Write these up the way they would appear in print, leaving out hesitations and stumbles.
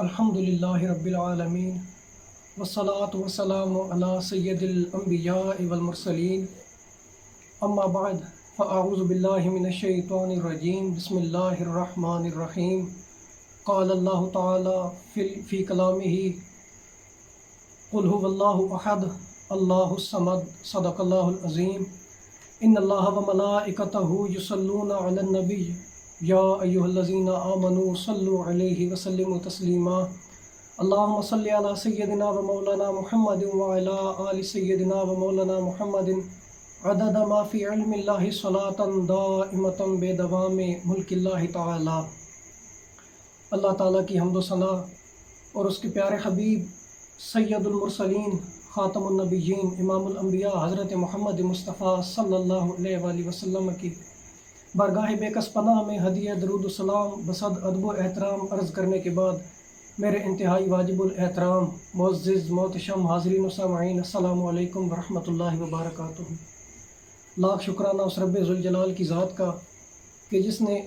الحمدللہ رب العالمین والصلاة والسلام علی سید الانبیاء والمرسلین اما بعد فاعوذ باللہ من الشیطان الرجیم بسم اللہ الرحمن الرحیم قال اللہ تعالی فی کلامہ قل هو اللہ احد اللہ الصمد صدق اللہ العظیم ان اللہ وملائکتہ یصلون علی النبی یا ایھا الذین آمنوا صلوا علیہ وسلموا تسلیما اللہم صلی علی سیدنا و مولانا محمد وعلی آل سیدنا و مولانا محمد عدد ما فی علم اللہ صلاۃ دائمۃ بدوام ملک اللہ تعالی۔ اللہ تعالیٰ کی حمد و ثنا اور اس کے پیارے حبیب سید المرسلین خاتم النبیین امام الانبیاء حضرت محمد مصطفیٰ صلی اللہ علیہ وآلہ وسلم کی بارگاہ بے کس پناہ میں ہدیہ درود و سلام بصد ادب و احترام عرض کرنے کے بعد میرے انتہائی واجب الاحترام معزز محتشم حاضرین و سامعین السلام علیکم ورحمۃ اللہ وبرکاتہ۔ لاکھ شکرانہ اس رب ذوالجلال کی ذات کا کہ جس نے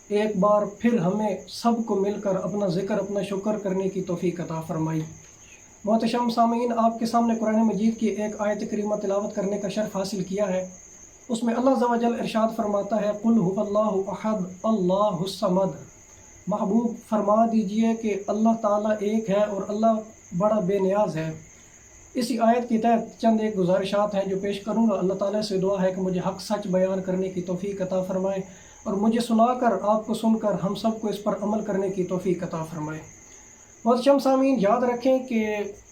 ایک بار پھر ہمیں سب کو مل کر اپنا ذکر اپنا شکر کرنے کی توفیق عطا فرمائی۔ محتشم سامعین، آپ کے سامنے قرآن مجید کی ایک آیت کریمہ تلاوت کرنے کا شرف حاصل کیا ہے۔ اس میں اللہ عز و جل ارشاد فرماتا ہے قل هو اللہ احد اللہ الصمد۔ محبوب فرما دیجئے کہ اللہ تعالیٰ ایک ہے اور اللہ بڑا بے نیاز ہے۔ اسی آیت کے تحت چند ایک گزارشات ہیں جو پیش کروں گا۔ اللہ تعالیٰ سے دعا ہے کہ مجھے حق سچ بیان کرنے کی توفیق عطا فرمائے اور مجھے سنا کر آپ کو سن کر ہم سب کو اس پر عمل کرنے کی توفیق عطا فرمائے۔ محتشم سامعین، یاد رکھیں کہ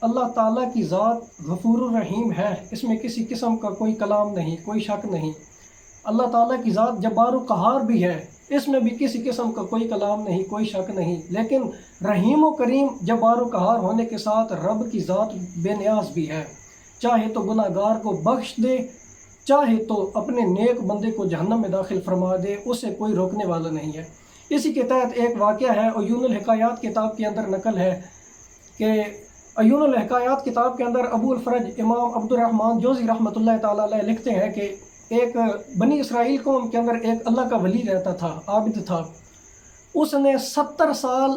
اللہ تعالیٰ کی ذات غفور الرحیم ہے، اس میں کسی قسم کا کوئی کلام نہیں، کوئی شک نہیں۔ اللہ تعالیٰ کی ذات جبار و قہار بھی ہے، اس میں بھی کسی قسم کا کوئی کلام نہیں، کوئی شک نہیں۔ لیکن رحیم و کریم جبار و قہار ہونے کے ساتھ رب کی ذات بے نیاز بھی ہے، چاہے تو گناہ گار کو بخش دے، چاہے تو اپنے نیک بندے کو جہنم میں داخل فرما دے، اسے کوئی روکنے والا نہیں ہے۔ اسی کے تحت ایک واقعہ ہے، عیون الحکایات کتاب کے اندر نقل ہے کہ عیون الحکایات کتاب کے اندر ابو الفرج امام عبد الرحمن جوزی رحمۃ اللہ تعالیٰ علیہ لکھتے ہیں کہ ایک بنی اسرائیل قوم کے اندر ایک اللہ کا ولی رہتا تھا، عابد تھا۔ اس نے 70 سال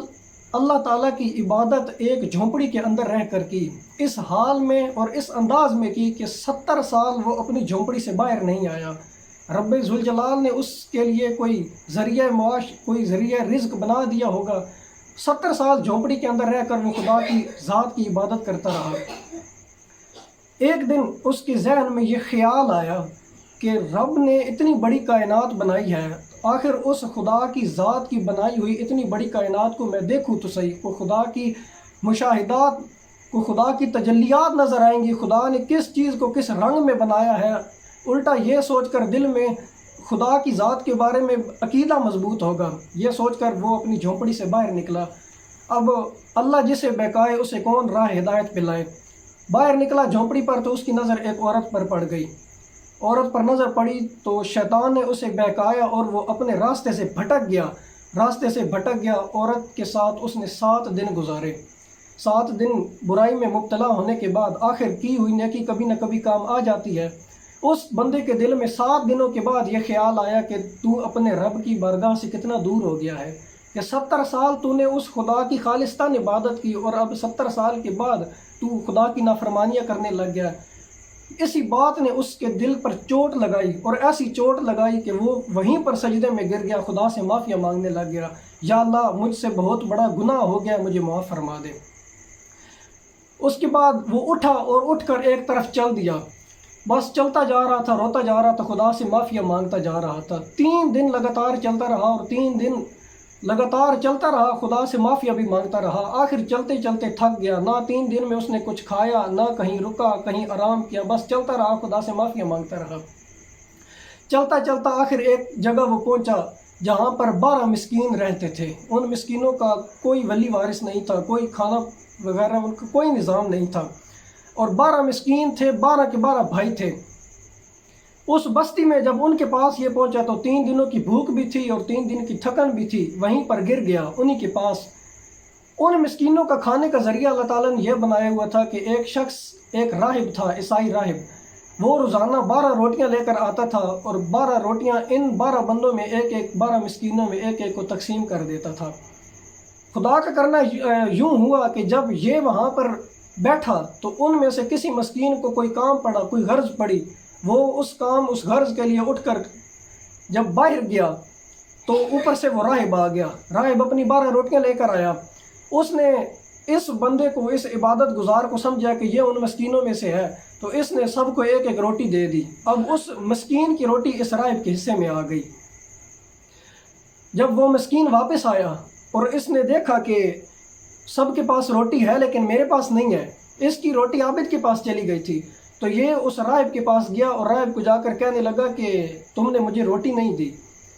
اللہ تعالیٰ کی عبادت ایک جھونپڑی کے اندر رہ کر کی، اس حال میں اور اس انداز میں کی کہ 70 سال وہ اپنی جھونپڑی سے باہر نہیں آیا۔ رب ذوالجلال نے اس کے لیے کوئی ذریعہ معاش، کوئی ذریعہ رزق بنا دیا ہوگا۔ 70 سال جھونپڑی کے اندر رہ کر وہ خدا کی ذات کی عبادت کرتا رہا۔ ایک دن اس کے ذہن میں یہ خیال آیا کہ رب نے اتنی بڑی کائنات بنائی ہے، آخر اس خدا کی ذات کی بنائی ہوئی اتنی بڑی کائنات کو میں دیکھوں تو صحیح، کو خدا کی مشاہدات کو خدا کی تجلیات نظر آئیں گی، خدا نے کس چیز کو کس رنگ میں بنایا ہے۔ الٹا یہ سوچ کر دل میں خدا کی ذات کے بارے میں عقیدہ مضبوط ہوگا، یہ سوچ کر وہ اپنی جھونپڑی سے باہر نکلا۔ اب اللہ جسے بہکائے اسے کون راہ ہدایت پلائے۔ باہر نکلا جھونپڑی پر تو اس کی نظر ایک عورت پر پڑ گئی۔ عورت پر نظر پڑی تو شیطان نے اسے بہکایا اور وہ اپنے راستے سے بھٹک گیا۔ عورت کے ساتھ اس نے 7 دن گزارے۔ 7 دن برائی میں مبتلا ہونے کے بعد آخر کی ہوئی نیکی کبھی نہ کبھی کام آ جاتی ہے۔ اس بندے کے دل میں 7 دنوں کے بعد یہ خیال آیا کہ تو اپنے رب کی بارگاہ سے کتنا دور ہو گیا ہے، کہ 70 سال تو نے اس خدا کی خالصتاً عبادت کی اور اب 70 سال کے بعد تو خدا کی نافرمانیاں کرنے لگ گیا۔ اسی بات نے اس کے دل پر چوٹ لگائی اور ایسی چوٹ لگائی کہ وہ وہیں پر سجدے میں گر گیا، خدا سے معافیا مانگنے لگ گیا، یا اللہ مجھ سے بہت بڑا گناہ ہو گیا، مجھے معاف فرما دے۔ اس کے بعد وہ اٹھا اور اٹھ کر ایک طرف چل دیا، بس چلتا جا رہا تھا، روتا جا رہا تھا، خدا سے معافیا مانگتا جا رہا تھا۔ 3 دن لگاتار چلتا رہا اور 3 دن لگاتار چلتا رہا، خدا سے معافیا بھی مانگتا رہا۔ آخر چلتے چلتے تھک گیا، نہ 3 دن میں اس نے کچھ کھایا، نہ کہیں رکا، کہیں آرام کیا، بس چلتا رہا، خدا سے معافیا مانگتا رہا۔ چلتا چلتا آخر ایک جگہ وہ پہنچا جہاں پر 12 مسکین رہتے تھے۔ ان مسکینوں کا کوئی ولی وارث نہیں تھا، کوئی کھانا وغیرہ ان کا کوئی نظام نہیں تھا، اور 12 مسکین تھے، 12 کے 12 بھائی تھے۔ اس بستی میں جب ان کے پاس یہ پہنچا تو 3 دنوں کی بھوک بھی تھی اور 3 دن کی تھکن بھی تھی، وہیں پر گر گیا انہی کے پاس۔ ان مسکینوں کا کھانے کا ذریعہ اللہ تعالیٰ نے یہ بنایا ہوا تھا کہ ایک شخص، ایک راہب تھا، عیسائی راہب، وہ روزانہ 12 روٹیاں لے کر آتا تھا اور 12 روٹیاں ان 12 بندوں میں 12 مسکینوں میں ایک کو تقسیم کر دیتا تھا۔ خدا کا کرنا یوں ہوا کہ جب یہ وہاں پر بیٹھا تو ان میں سے کسی مسکین کو کوئی کام پڑا، کوئی غرض پڑی، وہ اس غرض کے لیے اٹھ کر جب باہر گیا تو اوپر سے وہ راہب آ گیا، راہب اپنی 12 روٹیاں لے کر آیا۔ اس نے اس بندے کو، اس عبادت گزار کو سمجھا کہ یہ ان مسکینوں میں سے ہے، تو اس نے سب کو ایک ایک روٹی دے دی۔ اب اس مسکین کی روٹی اس راہب کے حصے میں آ گئی۔ جب وہ مسکین واپس آیا اور اس نے دیکھا کہ سب کے پاس روٹی ہے لیکن میرے پاس نہیں ہے، اس کی روٹی عابد کے پاس چلی گئی تھی، تو یہ اس راہب کے پاس گیا اور راہب کو جا کر کہنے لگا کہ تم نے مجھے روٹی نہیں دی۔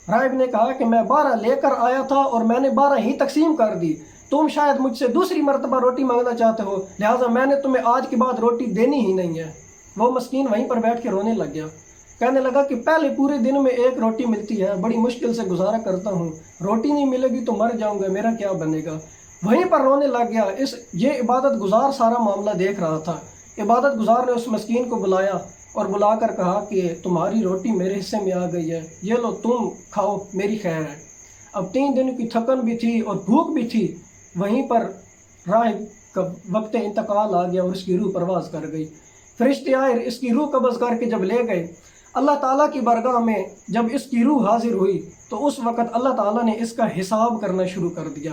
راہب نے کہا کہ میں 12 لے کر آیا تھا اور میں نے 12 ہی تقسیم کر دی، تم شاید مجھ سے دوسری مرتبہ روٹی مانگنا چاہتے ہو، لہٰذا میں نے تمہیں آج کے بعد روٹی دینی ہی نہیں ہے۔ وہ مسکین وہیں پر بیٹھ کے رونے لگ گیا، کہنے لگا کہ پہلے پورے دن میں ایک روٹی ملتی ہے، بڑی مشکل سے گزارا کرتا ہوں، روٹی نہیں ملے گی تو مر جاؤں گا، میرا کیا بنے گا۔ وہیں پر رونے لگ گیا۔ یہ عبادت گزار سارا معاملہ دیکھ رہا تھا۔ عبادت گزار نے اس مسکین کو بلایا اور بلا کر کہا کہ تمہاری روٹی میرے حصے میں آ گئی ہے، یہ لو تم کھاؤ، میری خیر ہے۔ اب 3 دن کی تھکن بھی تھی اور بھوک بھی تھی۔ وہیں پر راہب کا وقت انتقال آ گیا اور اس کی روح پرواز کر گئی۔ فرشتے آئے، اس کی روح قبض کر کے جب لے گئے، اللہ تعالیٰ کی بارگاہ میں جب اس کی روح حاضر ہوئی تو اس وقت اللہ تعالیٰ نے اس کا حساب کرنا شروع کر دیا۔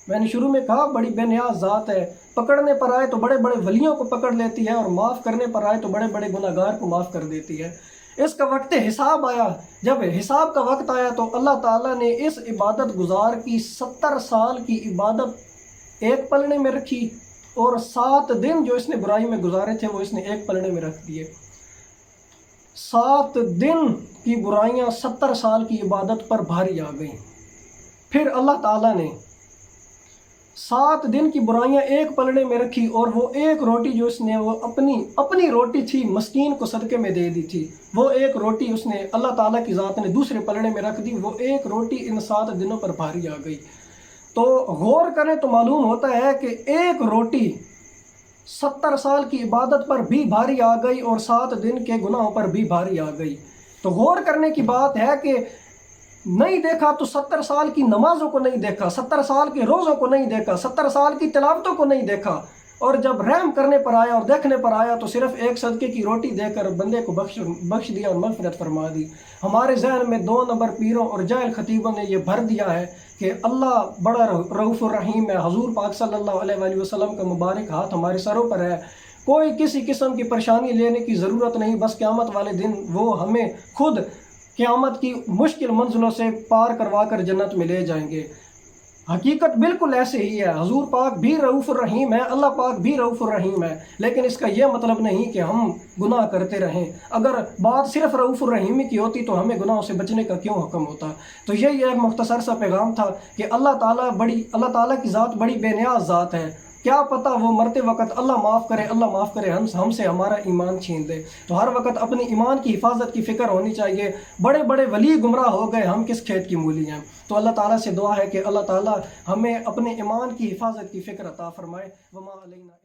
میں نے شروع میں کہا بڑی بے نیاز ذات ہے، پکڑنے پر آئے تو بڑے بڑے ولیوں کو پکڑ لیتی ہے اور معاف کرنے پر آئے تو بڑے بڑے گناہ گار کو معاف کر دیتی ہے۔ اس کا وقت حساب آیا، جب حساب کا وقت آیا تو اللہ تعالیٰ نے اس عبادت گزار کی 70 سال کی عبادت ایک پلڑے میں رکھی اور 7 دن جو اس نے برائی میں گزارے تھے وہ اس نے ایک پلڑے میں رکھ دیے۔ 7 دن کی برائیاں 70 سال کی عبادت پر بھاری آ گئیں۔ پھر اللہ تعالیٰ نے 7 دن کی برائیاں ایک پلڑے میں رکھی اور وہ ایک روٹی جو اس نے، وہ اپنی روٹی تھی، مسکین کو صدقے میں دے دی تھی، وہ ایک روٹی اس نے اللہ تعالیٰ کی ذات نے دوسرے پلڑے میں رکھ دی، وہ ایک روٹی ان 7 دنوں پر بھاری آ گئی۔ تو غور کریں تو معلوم ہوتا ہے کہ ایک روٹی 70 سال کی عبادت پر بھی بھاری آ گئی اور 7 دن کے گناہوں پر بھی بھاری آ گئی۔ تو غور کرنے کی بات ہے کہ نہیں دیکھا تو 70 سال کی نمازوں کو نہیں دیکھا، 70 سال کے روزوں کو نہیں دیکھا، 70 سال کی تلاوتوں کو نہیں دیکھا، اور جب رحم کرنے پر آیا اور دیکھنے پر آیا تو صرف ایک صدقے کی روٹی دے کر بندے کو بخش دیا اور مغفرت فرما دی۔ ہمارے ذہن میں 2 نمبر پیروں اور جاہل خطیبوں نے یہ بھر دیا ہے کہ اللہ بڑا رؤوف الرحیم ہے، حضور پاک صلی اللہ علیہ وآلہ وسلم کا مبارک ہاتھ ہمارے سروں پر ہے، کوئی کسی قسم کی پریشانی لینے کی ضرورت نہیں، بس قیامت والے دن وہ ہمیں خود قیامت کی مشکل منزلوں سے پار کروا کر جنت میں لے جائیں گے۔ حقیقت بالکل ایسے ہی ہے، حضور پاک بھی رؤوف الرحیم ہے، اللہ پاک بھی رؤوف الرحیم ہے، لیکن اس کا یہ مطلب نہیں کہ ہم گناہ کرتے رہیں۔ اگر بات صرف رؤوف الرحیم کی ہوتی تو ہمیں گناہوں سے بچنے کا کیوں حکم ہوتا؟ تو یہی ایک مختصر سا پیغام تھا کہ اللہ تعالیٰ کی ذات بڑی بے نیاز ذات ہے، کیا پتہ وہ مرتے وقت اللہ معاف کرے ہم سے ہمارا ایمان چھین دے۔ تو ہر وقت اپنی ایمان کی حفاظت کی فکر ہونی چاہیے۔ بڑے بڑے ولی گمراہ ہو گئے، ہم کس کھیت کی مولی ہیں؟ تو اللہ تعالیٰ سے دعا ہے کہ اللہ تعالیٰ ہمیں اپنے ایمان کی حفاظت کی فکر عطا فرمائے۔ وما علینا